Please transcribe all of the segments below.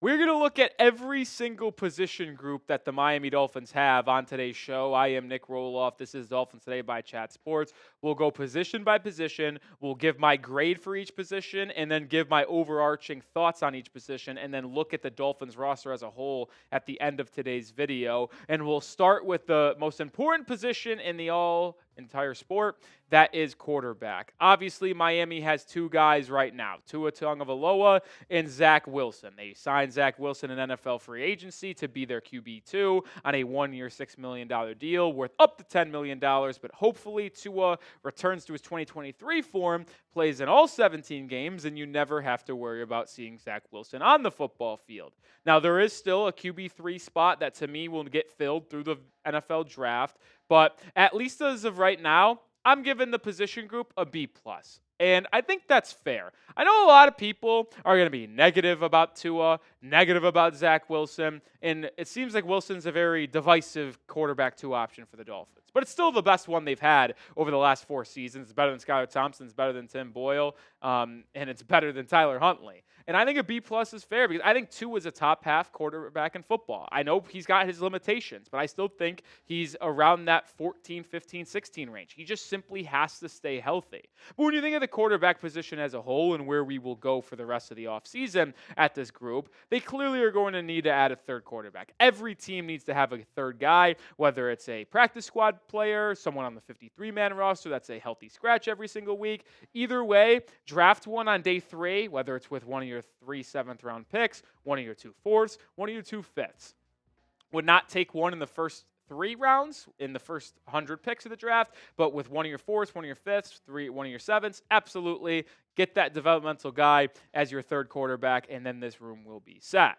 We're going to look at every single position group that the Miami Dolphins have on today's show. I am Nic Rohloff. This is Dolphins Today by Chat Sports. We'll go position by position. We'll give my grade for each position and then give my overarching thoughts on each position and then look at the Dolphins roster as a whole at the end of today's video. And we'll start with the most important position in the entire sport. That is quarterback. Obviously, Miami has two guys right now, Tua Tagovailoa and Zach Wilson. They signed Zach Wilson in NFL free agency to be their QB2 on a one-year, $6 million deal worth up to $10 million, but hopefully Tua returns to his 2023 form, plays in all 17 games, and you never have to worry about seeing Zach Wilson on the football field. Now, there is still a QB3 spot that, to me, will get filled through the NFL draft, but at least as of right now, I'm giving the position group a B+. And I think that's fair. I know a lot of people are going to be negative about Tua, negative about Zach Wilson, and it seems like Wilson's a very divisive quarterback 2 option for the Dolphins. But it's still the best one they've had over the last 4 seasons. It's better than Skylar Thompson, it's better than Tim Boyle, and it's better than Tyler Huntley. And I think a B+ is fair because I think Tua is a top half quarterback in football. I know he's got his limitations, but I still think he's around that 14, 15, 16 range. He just simply has to stay healthy. But when you think of the quarterback position as a whole and where we will go for the rest of the offseason at this group, they clearly are going to need to add a third quarterback. Every team needs to have a third guy, whether it's a practice squad player, someone on the 53-man roster that's a healthy scratch every single week. Either way, draft one on day 3, whether it's with one of your 3 7th-round picks, one of your 2 4ths, one of your 2 5ths. Would not take one in the first 3 rounds in the first 100 picks of the draft, but with one of your 4ths, one of your 5ths, one of your 7ths, absolutely get that developmental guy as your third quarterback, and then this room will be set.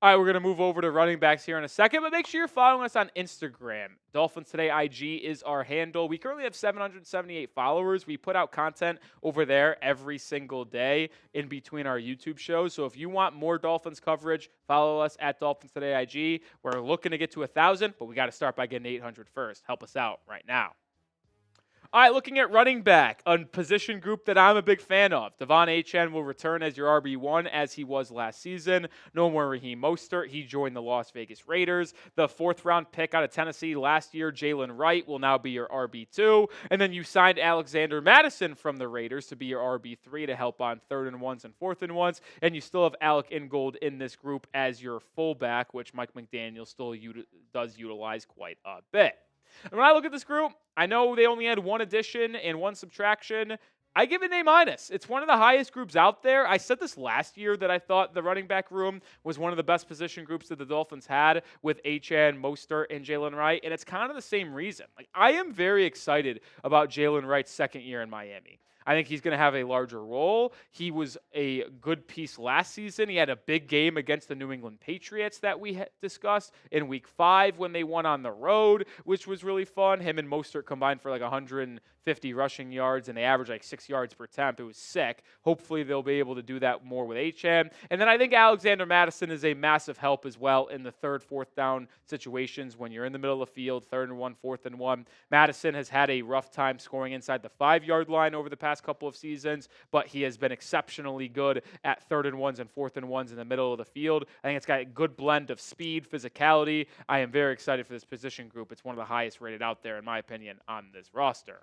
All right, we're going to move over to running backs here in a second, but make sure you're following us on Instagram. Dolphins Today IG is our handle. We currently have 778 followers. We put out content over there every single day in between our YouTube shows. So if you want more Dolphins coverage, follow us at Dolphins Today IG. We're looking to get to 1,000, but we got to start by getting 800 first. Help us out right now. All right, looking at running back, a position group that I'm a big fan of. Achane will return as your RB1 as he was last season. No more Raheem Mostert. He joined the Las Vegas Raiders. The 4th-round pick out of Tennessee last year, Jalen Wright, will now be your RB2. And then you signed Alexander Mattison from the Raiders to be your RB3 to help on 3rd and 1s and 4th and 1s. And you still have Alec Ingold in this group as your fullback, which Mike McDaniel still does utilize quite a bit. And when I look at this group, I know they only had 1 addition and 1 subtraction. I give it an A-. It's one of the highest groups out there. I said this last year that I thought the running back room was one of the best position groups that the Dolphins had with Achane, Mostert, and Jalen Wright, and it's kind of the same reason. I am very excited about Jalen Wright's second year in Miami. I think he's going to have a larger role. He was a good piece last season. He had a big game against the New England Patriots that we discussed in Week 5 when they won on the road, which was really fun. Him and Mostert combined for 150 rushing yards, and they averaged 6 yards per attempt. It was sick. Hopefully they'll be able to do that more with Achane. And then I think Alexander Mattison is a massive help as well in the 3rd, 4th down situations when you're in the middle of the field, 3rd and 1, 4th and 1. Mattison has had a rough time scoring inside the 5-yard line over the past couple of seasons, but he has been exceptionally good at 3rd and 1s and 4th and 1s in the middle of the field. I think it's got a good blend of speed, physicality. I am very excited for this position group. It's one of the highest rated out there, in my opinion, on this roster.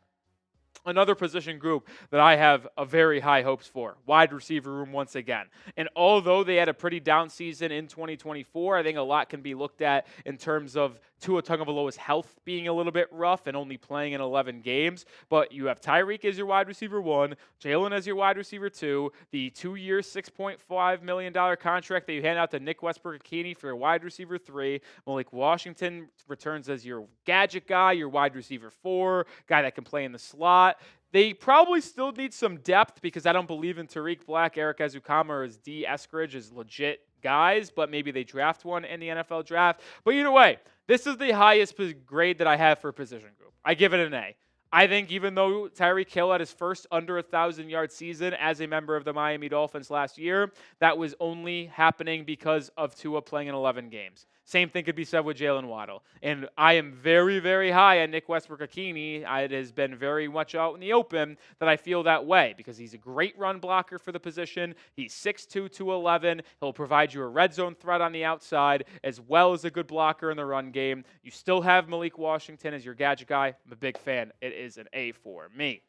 Another position group that I have a very high hopes for, wide receiver room once again. And although they had a pretty down season in 2024, I think a lot can be looked at in terms of Tua Tagovailoa's health being a little bit rough and only playing in 11 games. But you have Tyreek as your wide receiver 1, Jalen as your wide receiver 2, the 2-year, $6.5 million contract that you hand out to Nick Westbrook-Achane for your wide receiver 3. Malik Washington returns as your gadget guy, your wide receiver 4, guy that can play in the slot. They probably still need some depth because I don't believe in Tariq Black, Eric Ezukama, or as D. Eskridge as legit guys, but maybe they draft one in the NFL draft. But either way, this is the highest grade that I have for position group. I give it an A. I think even though Tyreek Hill had his first under 1,000-yard season as a member of the Miami Dolphins last year, that was only happening because of Tua playing in 11 games. Same thing could be said with Jalen Waddle. And I am very, very high on Nick Westbrook-Achane. It has been very much out in the open that I feel that way because he's a great run blocker for the position. He's 6'2", 211. He'll provide you a red zone threat on the outside as well as a good blocker in the run game. You still have Malik Washington as your gadget guy. I'm a big fan. It is an A for me.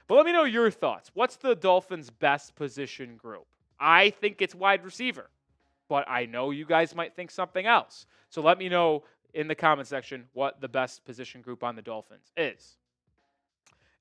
But let me know your thoughts. What's the Dolphins' best position group? I think it's wide receiver, but I know you guys might think something else. So let me know in the comment section what the best position group on the Dolphins is.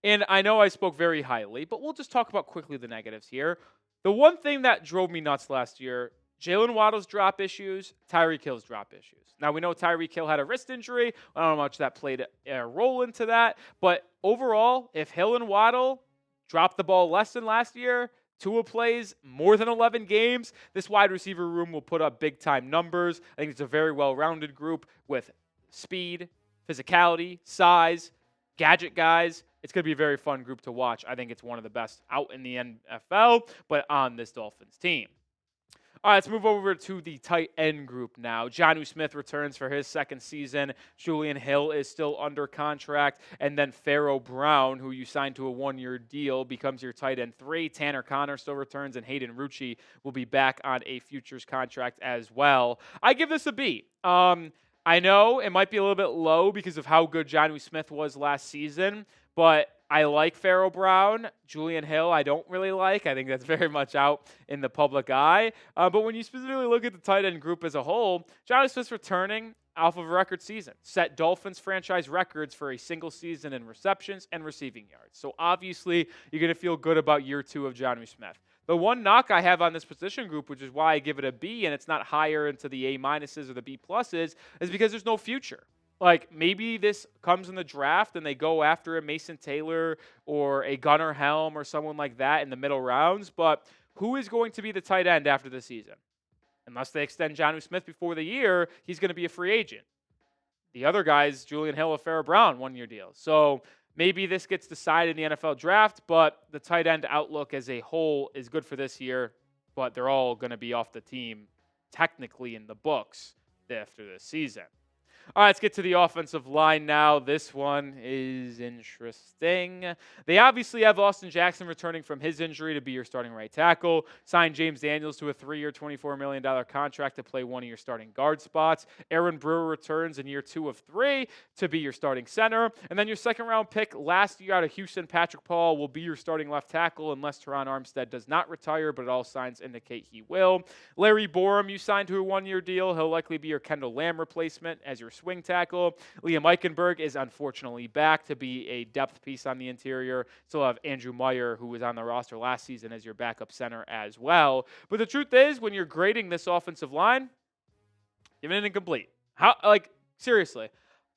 And I know I spoke very highly, but we'll just talk about quickly the negatives here. The one thing that drove me nuts last year, Jalen Waddle's drop issues, Tyreek Hill's drop issues. Now, we know Tyreek Hill had a wrist injury. I don't know how much that played a role into that. But overall, if Hill and Waddle dropped the ball less than last year, Tua plays more than 11 games, this wide receiver room will put up big-time numbers. I think it's a very well-rounded group with speed, physicality, size, gadget guys. It's going to be a very fun group to watch. I think it's one of the best out in the NFL, but on this Dolphins team. All right, let's move over to the tight end group now. Jonnu Smith returns for his second season. Julian Hill is still under contract. And then Pharaoh Brown, who you signed to a one-year deal, becomes your tight end 3. Tanner Connor still returns, and Hayden Rucci will be back on a futures contract as well. I give this a B. I know it might be a little bit low because of how good Jonnu Smith was last season, but I like Pharaoh Brown. Julian Hill, I don't really like. I think that's very much out in the public eye. But when you specifically look at the tight end group as a whole, Jonnu Smith's returning off of a record season. Set Dolphins franchise records for a single season in receptions and receiving yards. So obviously, you're going to feel good about year 2 of Jonnu Smith. The one knock I have on this position group, which is why I give it a B and it's not higher into the A- or the B+, is because there's no future. Like, maybe this comes in the draft and they go after a Mason Taylor or a Gunnar Helm or someone like that in the middle rounds, but who is going to be the tight end after the season? Unless they extend Jonnu Smith before the year, he's going to be a free agent. The other guys, Julian Hill or Pharaoh Brown, one-year deals. So maybe this gets decided in the NFL draft, but the tight end outlook as a whole is good for this year, but they're all going to be off the team technically in the books after this season. All right, let's get to the offensive line now. This one is interesting. They obviously have Austin Jackson returning from his injury to be your starting right tackle. Signed James Daniels to a 3-year, $24 million contract to play one of your starting guard spots. Aaron Brewer returns in year 2 of 3 to be your starting center. And then your second-round pick last year out of Houston, Patrick Paul, will be your starting left tackle unless Teron Armstead does not retire, but all signs indicate he will. Larry Borum, you signed to a 1-year deal. He'll likely be your Kendall Lamb replacement as your swing tackle. Liam Eichenberg is unfortunately back to be a depth piece on the interior. Still have Andrew Meyer, who was on the roster last season, as your backup center as well. But the truth is, when you're grading this offensive line, giving it incomplete. Seriously,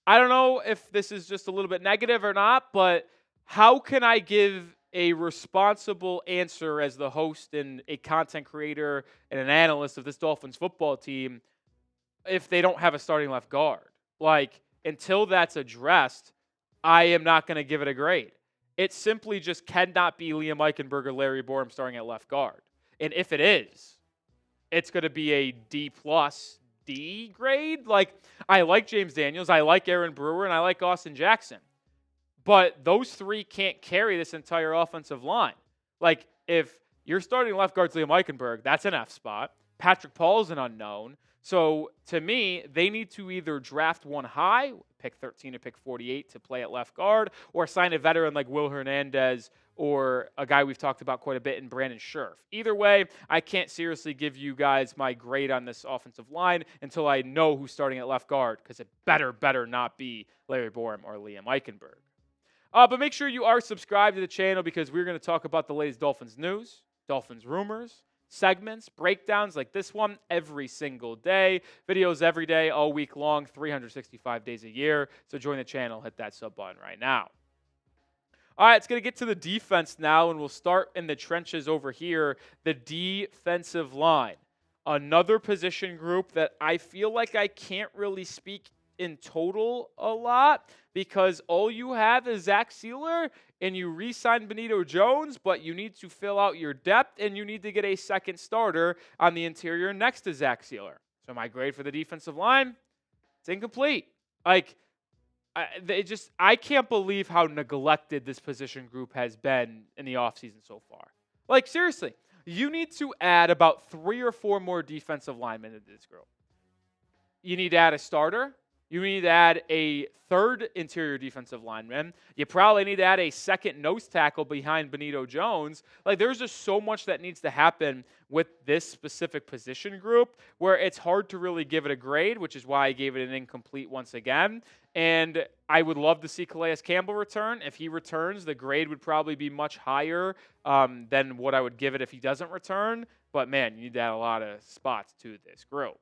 I don't know if this is just a little bit negative or not, but how can I give a responsible answer as the host and a content creator and an analyst of this Dolphins football team if they don't have a starting left guard? Like, until that's addressed, I am not going to give it a grade. It simply just cannot be Liam Eichenberg or Larry Borum starting at left guard. And if it is, it's going to be a D+, D grade. Like, I like James Daniels, I like Aaron Brewer, and I like Austin Jackson. But those 3 can't carry this entire offensive line. Like, if you're starting left guard's Liam Eichenberg, that's an F spot. Patrick Paul's an unknown. So, to me, they need to either draft one high, pick 13 or pick 48 to play at left guard, or sign a veteran like Will Hernandez or a guy we've talked about quite a bit in Brandon Scherf. Either way, I can't seriously give you guys my grade on this offensive line until I know who's starting at left guard, because it better not be Larry Borum or Liam Eichenberg. But make sure you are subscribed to the channel because we're going to talk about the latest Dolphins news, Dolphins rumors, segments, breakdowns like this one every single day. Videos every day, all week long, 365 days a year. So join the channel, hit that sub button right now. All right, it's going to get to the defense now, and we'll start in the trenches over here, the defensive line. Another position group that I feel like I can't really speak in total a lot because all you have is Zach Sealer and you re-sign Benito Jones, but you need to fill out your depth and you need to get a second starter on the interior next to Zach Sealer. So my grade for the defensive line, it's incomplete. Like, I can't believe how neglected this position group has been in the offseason so far. Like, seriously, you need to add about 3 or 4 more defensive linemen into this group. You need to add a starter. You need to add a third interior defensive lineman. You probably need to add a second nose tackle behind Benito Jones. Like, there's just so much that needs to happen with this specific position group where it's hard to really give it a grade, which is why I gave it an incomplete once again. And I would love to see Calais Campbell return. If he returns, the grade would probably be much higher than what I would give it if he doesn't return. But, man, you need to add a lot of spots to this group.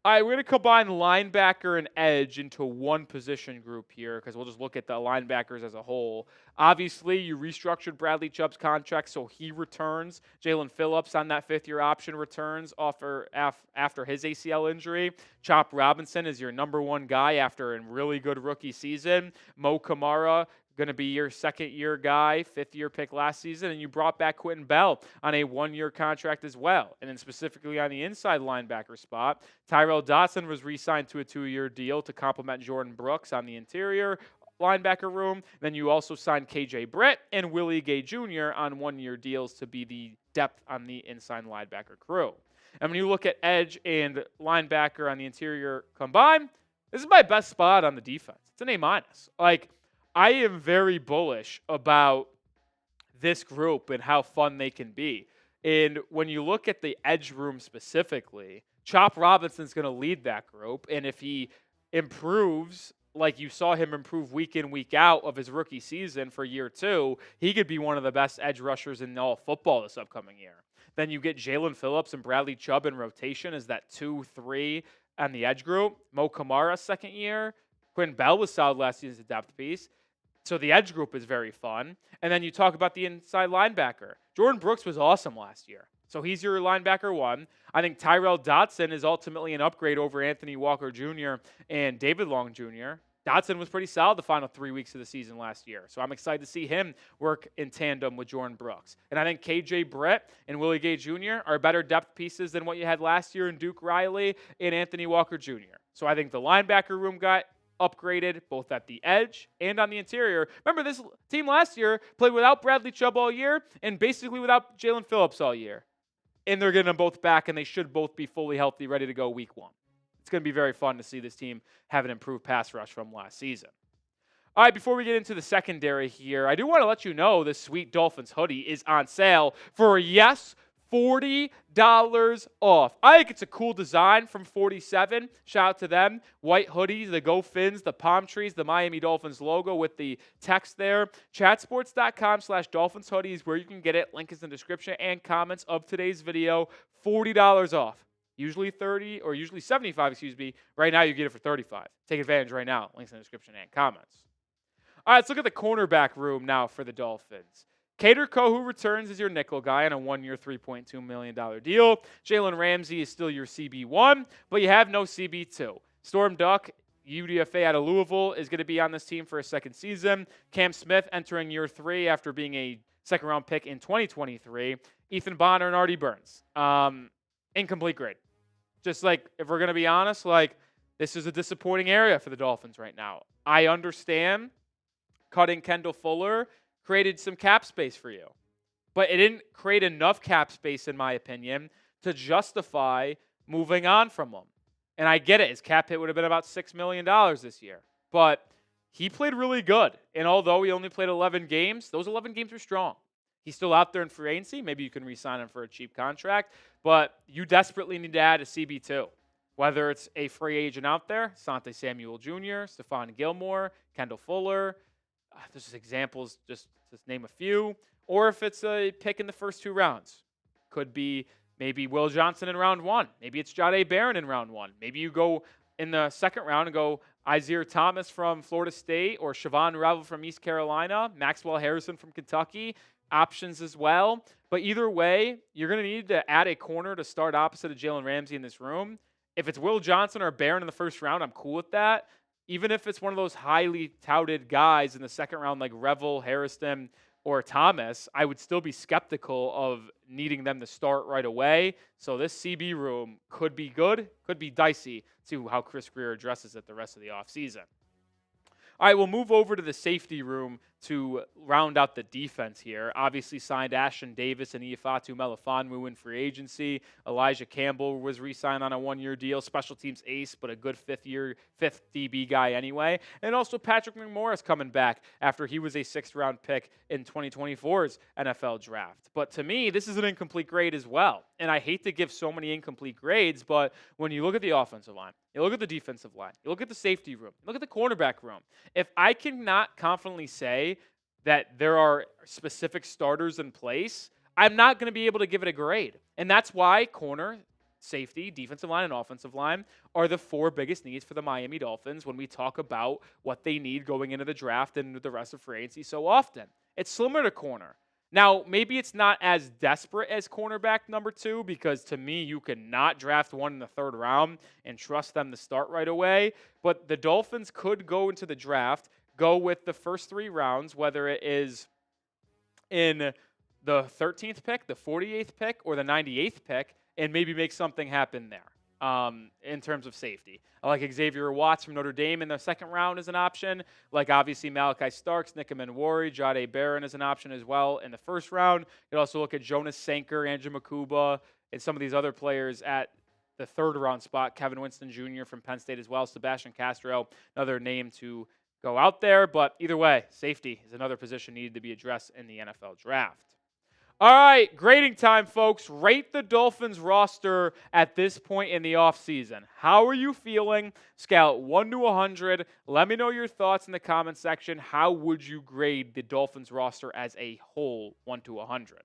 All right, we're going to combine linebacker and edge into one position group here because we'll just look at the linebackers as a whole. Obviously, you restructured Bradley Chubb's contract, so he returns. Jalen Phillips on that fifth-year option returns after his ACL injury. Chop Robinson is your number one guy after a really good rookie season. Mo Kamara going to be your second-year guy, fifth-year pick last season, and you brought back Quentin Bell on a one-year contract as well. And then specifically on the inside linebacker spot, Tyrell Dotson was re-signed to a 2-year deal to complement Jordan Brooks on the interior linebacker room. Then you also signed KJ Britt and Willie Gay Jr. on one-year deals to be the depth on the inside linebacker crew. And when you look at edge and linebacker on the interior combined, this is my best spot on the defense. It's an A-. Like, I am very bullish about this group and how fun they can be. And when you look at the edge room specifically, Chop Robinson's going to lead that group. And if he improves, like you saw him improve week in, week out of his rookie season for year 2, he could be one of the best edge rushers in all football this upcoming year. Then you get Jalen Phillips and Bradley Chubb in rotation as that 2-3 on the edge group. Mo Kamara second year. Quinn Bell was solid last season as a depth piece. So the edge group is very fun. And then you talk about the inside linebacker. Jordan Brooks was awesome last year. So he's your linebacker 1. I think Tyrell Dotson is ultimately an upgrade over Anthony Walker Jr. and David Long Jr. Dotson was pretty solid the final 3 weeks of the season last year. So I'm excited to see him work in tandem with Jordan Brooks. And I think KJ Britt and Willie Gay Jr. are better depth pieces than what you had last year in Duke Riley and Anthony Walker Jr. So I think the linebacker room got upgraded both at the edge and on the interior. Remember, this team last year played without Bradley Chubb all year and basically without Jalen Phillips all year. And they're getting them both back, and they should both be fully healthy, ready to go week 1. It's going to be very fun to see this team have an improved pass rush from last season. All right, before we get into the secondary here, I do want to let you know this sweet Dolphins hoodie is on sale for, yes, $40 off. I think it's a cool design from 47. Shout out to them. White hoodies, the Go Fins, the palm trees, the Miami Dolphins logo with the text there. Chatsports.com/Dolphins hoodies where you can get it. Link is in the description and comments of today's video. $40 off. Usually 30 or usually 75, Right now you get it for 35. Take advantage right now. Links in the description and comments. All right, let's look at the cornerback room now for the Dolphins. Kader Kohou returns as your nickel guy on a one-year, $3.2 million deal. Jalen Ramsey is still your CB1, but you have no CB2. Storm Duck, UDFA out of Louisville, is going to be on this team for a second season. Cam Smith entering year 3 after being a second-round pick in 2023. Ethan Bonner and Artie Burns. Incomplete grade. Just like, if we're going to be honest, like, this is a disappointing area for the Dolphins right now. I understand cutting Kendall Fuller created some cap space for you. But it didn't create enough cap space, in my opinion, to justify moving on from him. And I get it. His cap hit would have been about $6 million this year. But he played really good. And although he only played 11 games, those 11 games were strong. He's still out there in free agency. Maybe you can re-sign him for a cheap contract. But you desperately need to add a CB2. Whether it's a free agent out there, Sante Samuel Jr., Stephon Gilmore, Kendall Fuller. There's just examples, just to name a few. Or if it's a pick in the first 2 rounds. Could be maybe Will Johnson in round 1. Maybe it's Jahdae Barron in round 1. Maybe you go in the second round and go Isaiah Thomas from Florida State or Siobhan Revel from East Carolina, Maxwell Harrison from Kentucky. Options as well. But either way, you're going to need to add a corner to start opposite of Jalen Ramsey in this room. If it's Will Johnson or Barron in the first round, I'm cool with that. even if it's one of those highly touted guys in the second round like Revel, Harrison, or Thomas, I would still be skeptical of needing them to start right away. So this CB room could be good, could be dicey to how Chris Grier addresses it the rest of the offseason. All right, we'll move over to the safety room to round out the defense here. Obviously signed Ashton Davis and Ifeatu Melifonwu in free agency. Elijah Campbell was re-signed on a one-year deal. Special teams ace, but a good fifth DB guy anyway. And also Patrick McMorris coming back after he was a sixth-round pick in 2024's NFL draft. But to me, this is an incomplete grade as well. And I hate to give so many incomplete grades, but when you look at the offensive line, you look at the defensive line, you look at the safety room, look at the cornerback room. If I cannot confidently say that there are specific starters in place, I'm not going to be able to give it a grade. And that's why corner, safety, defensive line, and offensive line are the four biggest needs for the Miami Dolphins when we talk about what they need going into the draft and the rest of free agency so often. It's similar to corner. Now, maybe it's not as desperate as cornerback number 2 because to me, you cannot draft one in the third round and trust them to start right away. But the Dolphins could go into the draft, go with the first 3 rounds, whether it is in the 13th pick, the 48th pick, or the 98th pick, and maybe make something happen there in terms of safety. I like Xavier Watts from Notre Dame in the second round as an option. Like obviously Malachi Starks, Nick Emmanwori, Jahdae Barron as an option as well in the first round. You could also look at Jonas Sanker, Andrew Makuba, and some of these other players at the third round spot. Kevin Winston Jr. from Penn State as well. Sebastian Castro, another name to go out there. But either way, safety is another position needed to be addressed in the NFL draft. All right, grading time, folks. Rate the Dolphins roster at this point in the offseason. How are you feeling? Scale 1 to 100. Let me know your thoughts in the comment section. How would you grade the Dolphins roster as a whole, 1 to 100?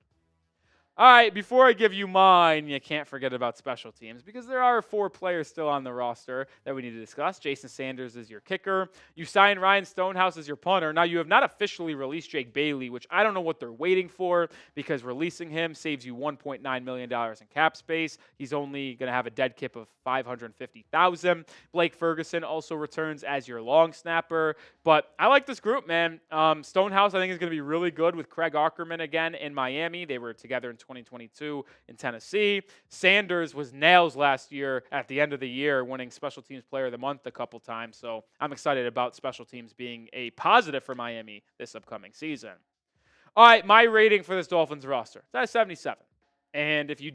All right, before I give you mine, you can't forget about special teams because there are 4 players still on the roster that we need to discuss. Jason Sanders is your kicker. You signed Ryan Stonehouse as your punter. Now, you have not officially released Jake Bailey, which I don't know what they're waiting for because releasing him saves you $1.9 million in cap space. He's only going to have a dead cap of $550,000. Blake Ferguson also returns as your long snapper. But I like this group, man. Stonehouse, I think, is going to be really good with Craig Ackerman again in Miami. They were together in 2022 in Tennessee. Sanders was nails last year at the end of the year, winning Special Teams Player of the Month a couple times. So I'm excited about special teams being a positive for Miami this upcoming season. All right, my rating for this Dolphins roster, that's 77. And if you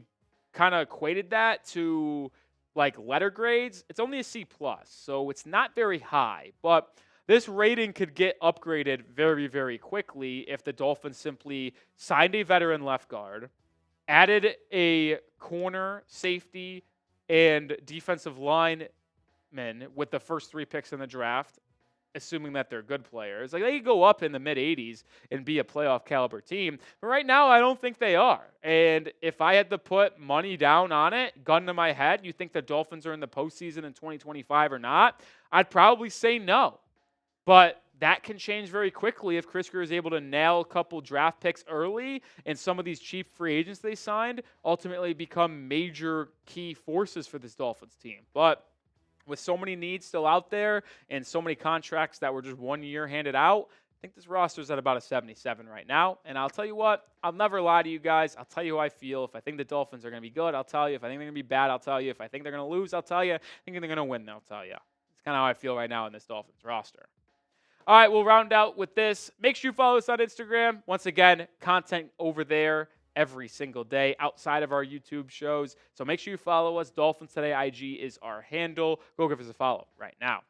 kind of equated that to like letter grades, it's only a C+. So it's not very high, but this rating could get upgraded very, very quickly if the Dolphins simply signed a veteran left guard, added a corner, safety, and defensive lineman with the first 3 picks in the draft, assuming that they're good players. Like, they could go up in the mid-80s and be a playoff caliber team. But right now, I don't think they are. And if I had to put money down on it, gun to my head, you think the Dolphins are in the postseason in 2025 or not, I'd probably say no. But that can change very quickly if Chris Grier is able to nail a couple draft picks early and some of these cheap free agents they signed ultimately become major key forces for this Dolphins team. But with so many needs still out there and so many contracts that were just 1 year handed out, I think this roster is at about a 77 right now. And I'll tell you what, I'll never lie to you guys. I'll tell you how I feel. If I think the Dolphins are going to be good, I'll tell you. If I think they're going to be bad, I'll tell you. If I think they're going to lose, I'll tell you. If I think they're going to win, I'll tell you. It's kind of how I feel right now in this Dolphins roster. All right, we'll round out with this. Make sure you follow us on Instagram. Once again, content over there every single day outside of our YouTube shows. So make sure you follow us. Dolphins Today IG is our handle. Go give us a follow right now.